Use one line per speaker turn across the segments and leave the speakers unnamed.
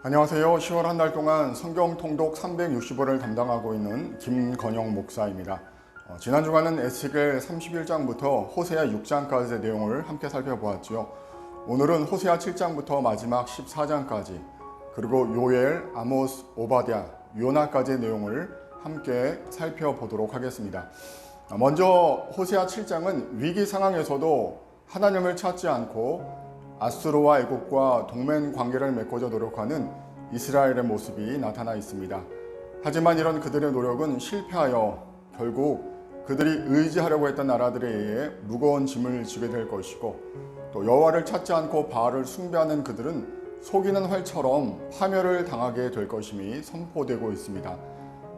안녕하세요. 10월 한 달 동안 성경 통독 365를 담당하고 있는 김건영 목사입니다. 지난 주간은 에스겔 31장부터 호세아 6장까지의 내용을 함께 살펴보았죠. 오늘은 호세아 7장부터 마지막 14장까지, 그리고 요엘, 아모스, 오바댜, 요나까지의 내용을 함께 살펴보도록 하겠습니다. 먼저 호세아 7장은 위기 상황에서도 하나님을 찾지 않고 아수르와 애국과 동맹 관계를 맺고자 노력하는 이스라엘의 모습이 나타나 있습니다. 하지만 이런 그들의 노력은 실패하여 결국 그들이 의지하려고 했던 나라들에 의해 무거운 짐을 지게 될 것이고, 또 여호와를 찾지 않고 바알을 숭배하는 그들은 속이는 활처럼 파멸을 당하게 될 것임이 선포되고 있습니다.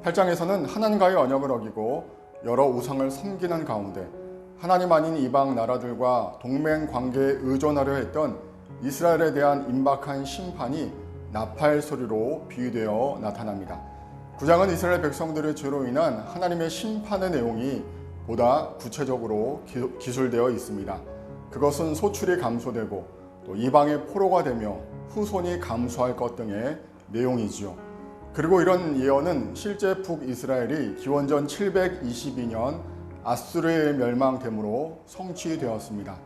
8장에서는 하나님과의 언약을 어기고 여러 우상을 섬기는 가운데 하나님 아닌 이방 나라들과 동맹 관계에 의존하려 했던 이스라엘에 대한 임박한 심판이 나팔 소리로 비유되어 나타납니다. 9장은 이스라엘 백성들의 죄로 인한 하나님의 심판의 내용이 보다 구체적으로 기술되어 있습니다. 그것은 소출이 감소되고 또 이방의 포로가 되며 후손이 감소할 것 등의 내용이지요. 그리고 이런 예언은 실제 북이스라엘이 기원전 722년 아수르의 멸망됨으로 성취되었습니다.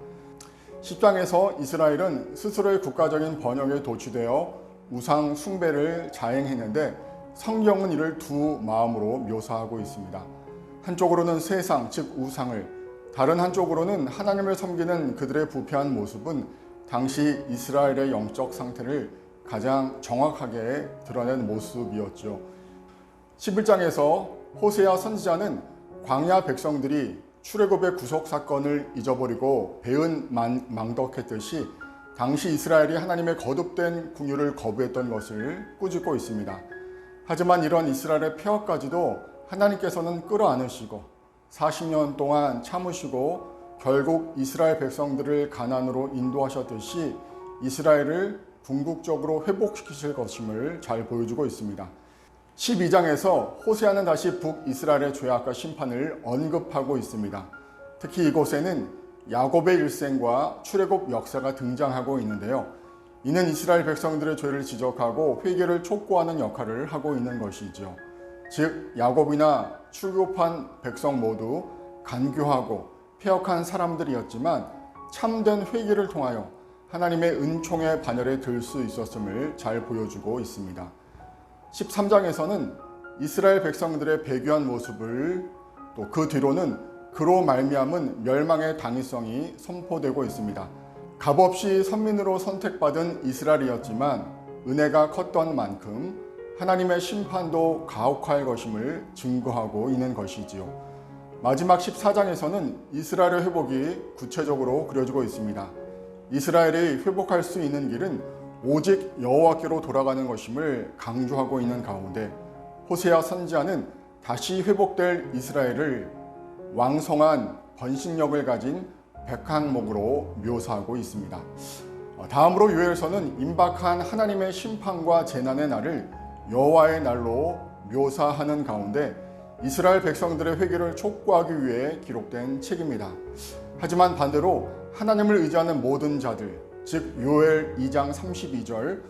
10장에서 이스라엘은 스스로의 국가적인 번영에 도취되어 우상 숭배를 자행했는데, 성경은 이를 두 마음으로 묘사하고 있습니다. 한쪽으로는 세상, 즉 우상을, 다른 한쪽으로는 하나님을 섬기는 그들의 부패한 모습은 당시 이스라엘의 영적 상태를 가장 정확하게 드러낸 모습이었죠. 11장에서 호세아 선지자는 광야 백성들이 출애굽의 구속 사건을 잊어버리고 배은 망덕했듯이 당시 이스라엘이 하나님의 거듭된 긍휼을 거부했던 것을 꾸짖고 있습니다. 하지만 이런 이스라엘의 폐허까지도 하나님께서는 끌어안으시고 40년 동안 참으시고 결국 이스라엘 백성들을 가나안으로 인도하셨듯이 이스라엘을 궁극적으로 회복시키실 것임을 잘 보여주고 있습니다. 12장에서 호세아는 다시 북이스라엘의 죄악과 심판을 언급하고 있습니다. 특히 이곳에는 야곱의 일생과 출애굽 역사가 등장하고 있는데요. 이는 이스라엘 백성들의 죄를 지적하고 회개를 촉구하는 역할을 하고 있는 것이죠. 즉 야곱이나 출애굽한 백성 모두 간교하고 패역한 사람들이었지만 참된 회개를 통하여 하나님의 은총의 반열에 들 수 있었음을 잘 보여주고 있습니다. 13장에서는 이스라엘 백성들의 배교한 모습을, 또 그 뒤로는 그로 말미암은 멸망의 당위성이 선포되고 있습니다. 값없이 선민으로 선택받은 이스라엘이었지만 은혜가 컸던 만큼 하나님의 심판도 가혹할 것임을 증거하고 있는 것이지요. 마지막 14장에서는 이스라엘의 회복이 구체적으로 그려지고 있습니다. 이스라엘이 회복할 수 있는 길은 오직 여호와께로 돌아가는 것임을 강조하고 있는 가운데 호세아 선지자는 다시 회복될 이스라엘을 왕성한 번식력을 가진 백항목으로 묘사하고 있습니다. 다음으로 요엘서는 임박한 하나님의 심판과 재난의 날을 여호와의 날로 묘사하는 가운데 이스라엘 백성들의 회개를 촉구하기 위해 기록된 책입니다. 하지만 반대로 하나님을 의지하는 모든 자들, 즉 요엘 2장 32절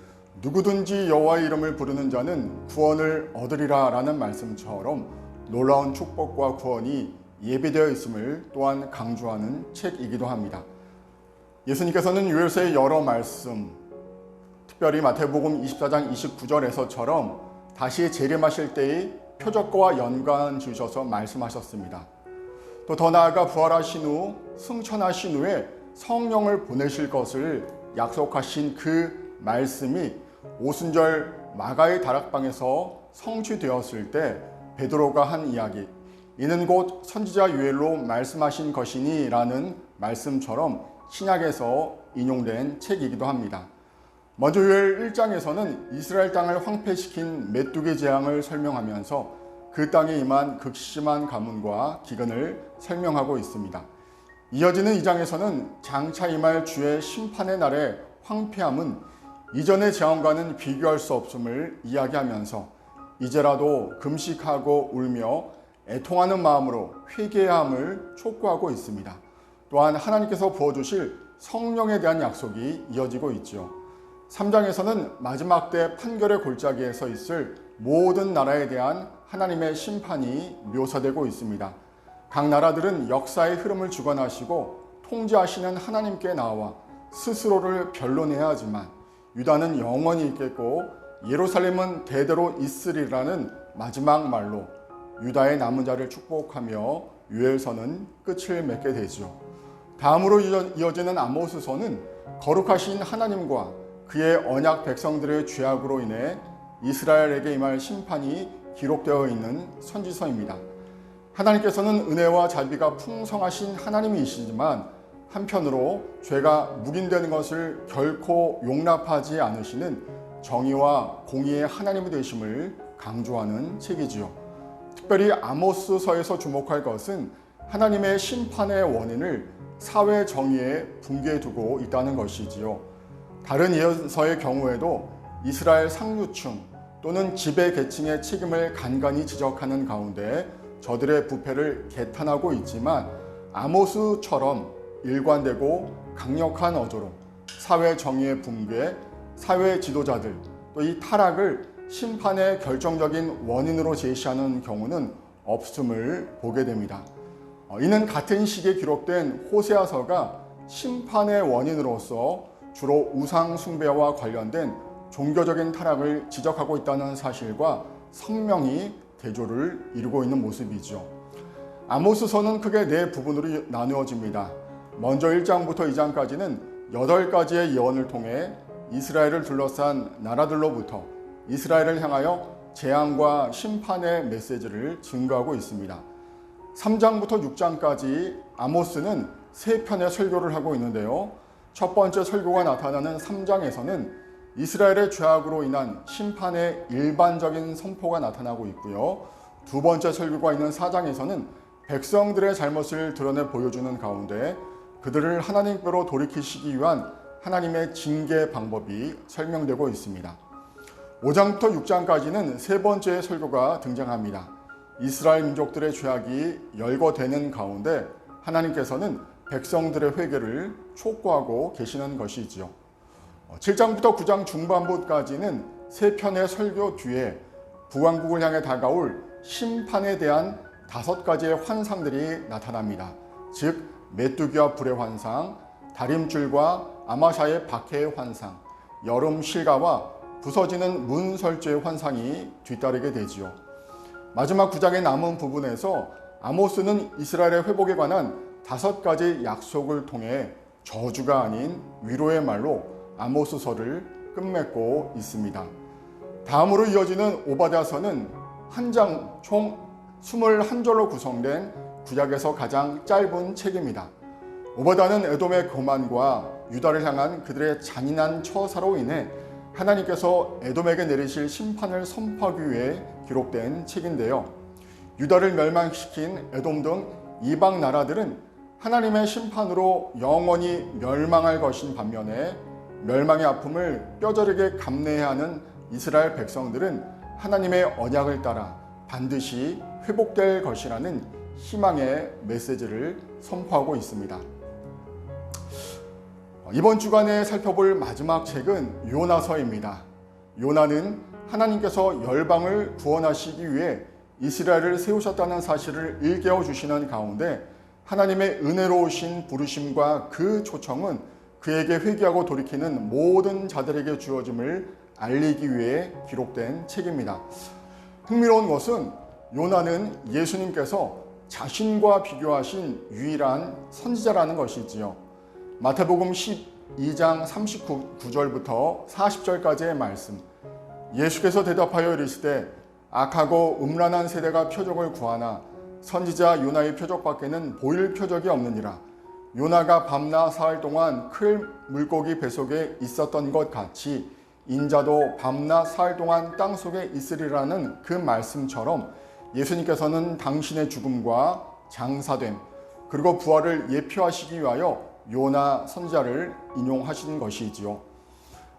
누구든지 여호와의 이름을 부르는 자는 구원을 얻으리라 라는 말씀처럼 놀라운 축복과 구원이 예비되어 있음을 또한 강조하는 책이기도 합니다. 예수님께서는 요엘서의 여러 말씀, 특별히 마태복음 24장 29절에서처럼 다시 재림하실 때의 표적과 연관 지으셔서 말씀하셨습니다. 또 더 나아가 부활하신 후 승천하신 후에 성령을 보내실 것을 약속하신 그 말씀이 오순절 마가의 다락방에서 성취되었을 때 베드로가 한 이야기, 이는 곧 선지자 요엘로 말씀하신 것이니 라는 말씀처럼 신약에서 인용된 책이기도 합니다. 먼저 요엘 1장에서는 이스라엘 땅을 황폐시킨 메뚜기 재앙을 설명하면서 그 땅에 임한 극심한 가뭄과 기근을 설명하고 있습니다. 이어지는 2장에서는 장차 임할 주의 심판의 날의 황폐함은 이전의 재앙과는 비교할 수 없음을 이야기하면서 이제라도 금식하고 울며 애통하는 마음으로 회개해야 함을 촉구하고 있습니다. 또한 하나님께서 부어주실 성령에 대한 약속이 이어지고 있죠. 3장에서는 마지막 때 판결의 골짜기에 서 있을 모든 나라에 대한 하나님의 심판이 묘사되고 있습니다. 각 나라들은 역사의 흐름을 주관하시고 통제하시는 하나님께 나와 스스로를 변론해야 하지만 유다는 영원히 있겠고 예루살렘은 대대로 있으리라는 마지막 말로 유다의 남은 자를 축복하며 유엘서는 끝을 맺게 되죠. 다음으로 이어지는 아모스서는 거룩하신 하나님과 그의 언약 백성들의 죄악으로 인해 이스라엘에게 임할 심판이 기록되어 있는 선지서입니다. 하나님께서는 은혜와 자비가 풍성하신 하나님이시지만 한편으로 죄가 묵인되는 것을 결코 용납하지 않으시는 정의와 공의의 하나님이 되심을 강조하는 책이지요. 특별히 아모스서에서 주목할 것은 하나님의 심판의 원인을 사회 정의에 붕괴해 두고 있다는 것이지요. 다른 예언서의 경우에도 이스라엘 상류층 또는 지배 계층의 책임을 간간히 지적하는 가운데 저들의 부패를 개탄하고 있지만 아모스처럼 일관되고 강력한 어조로 사회 정의의 붕괴, 사회 지도자들 또 이 타락을 심판의 결정적인 원인으로 제시하는 경우는 없음을 보게 됩니다. 이는 같은 시기에 기록된 호세아서가 심판의 원인으로서 주로 우상 숭배와 관련된 종교적인 타락을 지적하고 있다는 사실과 선명히 대조를 이루고 있는 모습이죠. 아모스서는 크게 네 부분으로 나누어집니다. 먼저 1장부터 2장까지는 8가지의 예언을 통해 이스라엘을 둘러싼 나라들로부터 이스라엘을 향하여 재앙과 심판의 메시지를 증거하고 있습니다. 3장부터 6장까지 아모스는 3편의 설교를 하고 있는데요. 첫 번째 설교가 나타나는 3장에서는 이스라엘의 죄악으로 인한 심판의 일반적인 선포가 나타나고 있고요. 두 번째 설교가 있는 4장에서는 백성들의 잘못을 드러내 보여주는 가운데 그들을 하나님께로 돌이키시기 위한 하나님의 징계 방법이 설명되고 있습니다. 5장부터 6장까지는 세 번째 설교가 등장합니다. 이스라엘 민족들의 죄악이 열거되는 가운데 하나님께서는 백성들의 회개를 촉구하고 계시는 것이지요. 7장부터 9장 중반부까지는 세 편의 설교 뒤에 북왕국을 향해 다가올 심판에 대한 5가지의 환상들이 나타납니다. 즉 메뚜기와 불의 환상, 다림줄과 아마샤의 박해의 환상, 여름 실가와 부서지는 문설주의 환상이 뒤따르게 되지요. 마지막 9장의 남은 부분에서 아모스는 이스라엘의 회복에 관한 5가지 약속을 통해 저주가 아닌 위로의 말로 아모스서를 끝맺고 있습니다. 다음으로 이어지는 오바댜서는 한 장 총 21절로 구성된 구약에서 가장 짧은 책입니다. 오바댜는 에돔의 교만과 유다를 향한 그들의 잔인한 처사로 인해 하나님께서 에돔에게 내리실 심판을 선포하기 위해 기록된 책인데요. 유다를 멸망시킨 에돔 등 이방 나라들은 하나님의 심판으로 영원히 멸망할 것인 반면에 멸망의 아픔을 뼈저리게 감내해야 하는 이스라엘 백성들은 하나님의 언약을 따라 반드시 회복될 것이라는 희망의 메시지를 선포하고 있습니다. 이번 주간에 살펴볼 마지막 책은 요나서입니다. 요나는 하나님께서 열방을 구원하시기 위해 이스라엘을 세우셨다는 사실을 일깨워 주시는 가운데 하나님의 은혜로우신 부르심과 그 초청은 그에게 회개하고 돌이키는 모든 자들에게 주어짐을 알리기 위해 기록된 책입니다. 흥미로운 것은 요나는 예수님께서 자신과 비교하신 유일한 선지자라는 것이지요. 마태복음 12장 39절부터 40절까지의 말씀. 예수께서 대답하여 이르시되 악하고 음란한 세대가 표적을 구하나 선지자 요나의 표적밖에는 보일 표적이 없느니라. 요나가 밤낮 사흘 동안 큰 물고기 뱃속에 있었던 것 같이 인자도 밤낮 사흘 동안 땅속에 있으리라는 그 말씀처럼 예수님께서는 당신의 죽음과 장사됨 그리고 부활을 예표하시기 위하여 요나 선지자를 인용하신 것이지요.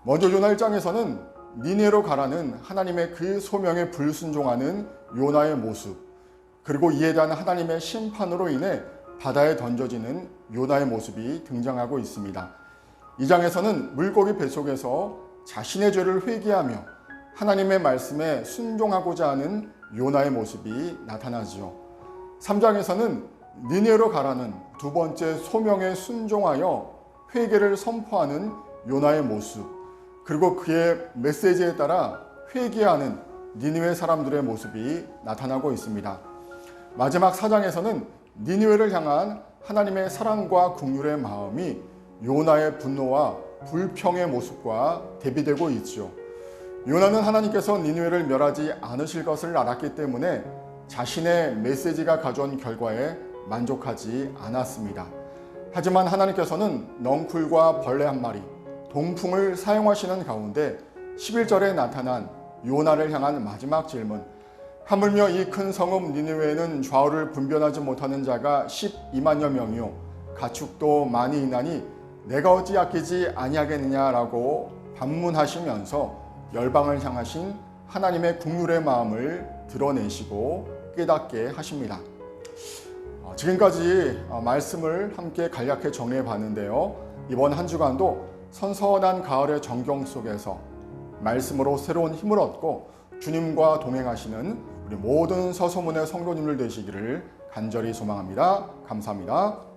먼저 요나 1장에서는 니네로 가라는 하나님의 그 소명에 불순종하는 요나의 모습, 그리고 이에 대한 하나님의 심판으로 인해 바다에 던져지는 요나의 모습이 등장하고 있습니다. 2장에서는 물고기 뱃속에서 자신의 죄를 회개하며 하나님의 말씀에 순종하고자 하는 요나의 모습이 나타나지요. 3장에서는 니네로 가라는 두 번째 소명에 순종하여 회개를 선포하는 요나의 모습, 그리고 그의 메시지에 따라 회개하는 니느웨 사람들의 모습이 나타나고 있습니다. 마지막 4장에서는 니느웨를 향한 하나님의 사랑과 긍휼의 마음이 요나의 분노와 불평의 모습과 대비되고 있죠. 요나는 하나님께서 니느웨를 멸하지 않으실 것을 알았기 때문에 자신의 메시지가 가져온 결과에 만족하지 않았습니다. 하지만 하나님께서는 넝쿨과 벌레 한 마리, 동풍을 사용하시는 가운데 11절에 나타난 요나를 향한 마지막 질문, 하물며 이 큰 성읍 니느웨에는 좌우를 분별하지 못하는 자가 12만여 명이요 가축도 많이 있나니 내가 어찌 아끼지 아니하겠느냐라고 반문하시면서 열방을 향하신 하나님의 긍휼의 마음을 드러내시고 깨닫게 하십니다. 지금까지 말씀을 함께 간략히 정리해 봤는데요. 이번 한 주간도 선선한 가을의 정경 속에서 말씀으로 새로운 힘을 얻고 주님과 동행하시는 우리 모든 서소문의 성도님들 되시기를 간절히 소망합니다. 감사합니다.